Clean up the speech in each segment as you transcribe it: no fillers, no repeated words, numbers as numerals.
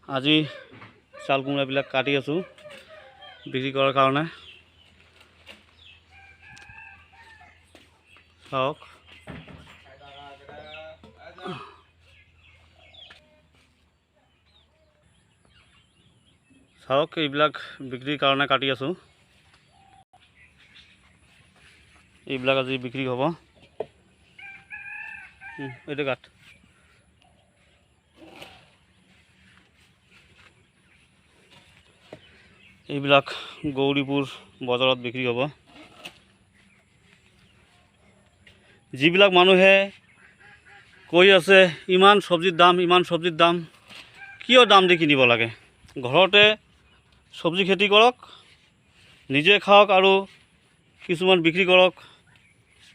আজি চাল কোমোৰাবিলাক কাটি আছোঁ বিক্ৰী কৰাৰ কাৰণে। চাওক চাওক এইবিলাক বিক্ৰীৰ কাৰণে কাটি আছোঁ। এইবিলাক আজি বিক্ৰী হ'ব। এইটো কাট। এইবিলাক গৌৰীপুৰ বজাৰত বিক্ৰী হ'ব। যিবিলাক মানুহে কৈ আছে ইমান চব্জিৰ দাম, কিয় দাম দি কিনিব লাগে? ঘৰতে চব্জি খেতি কৰক, নিজে খাওক আৰু কিছুমান বিক্ৰী কৰক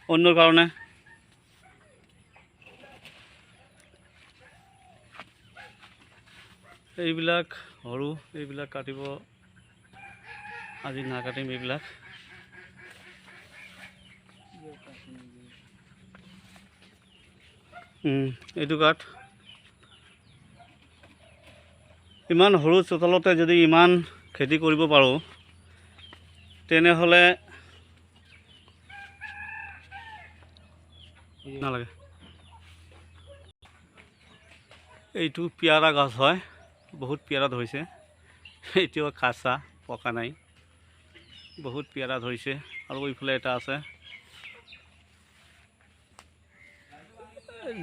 অন্যৰ কাৰণে। এইবিলাক সৰু, এইবিলাক কাটিব আজি নাকাটিম। এইবিলাক এইটো কাঠ। ইমান সৰু চোতালতে যদি ইমান খেতি কৰিব পাৰোঁ তেনেহ'লে নালাগে। এইটো পিয়াৰা গছ হয়, বহুত পিয়াৰা ধৰিছে। এতিয়াও কাঁচা, পকা নাই, বহুত পিয়াৰা ধৰিছে। আৰু এইফালে এটা আছে,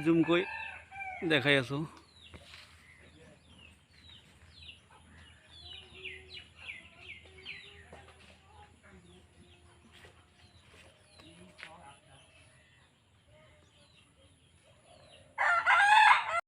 জুম কৰি দেখাই আছোঁ।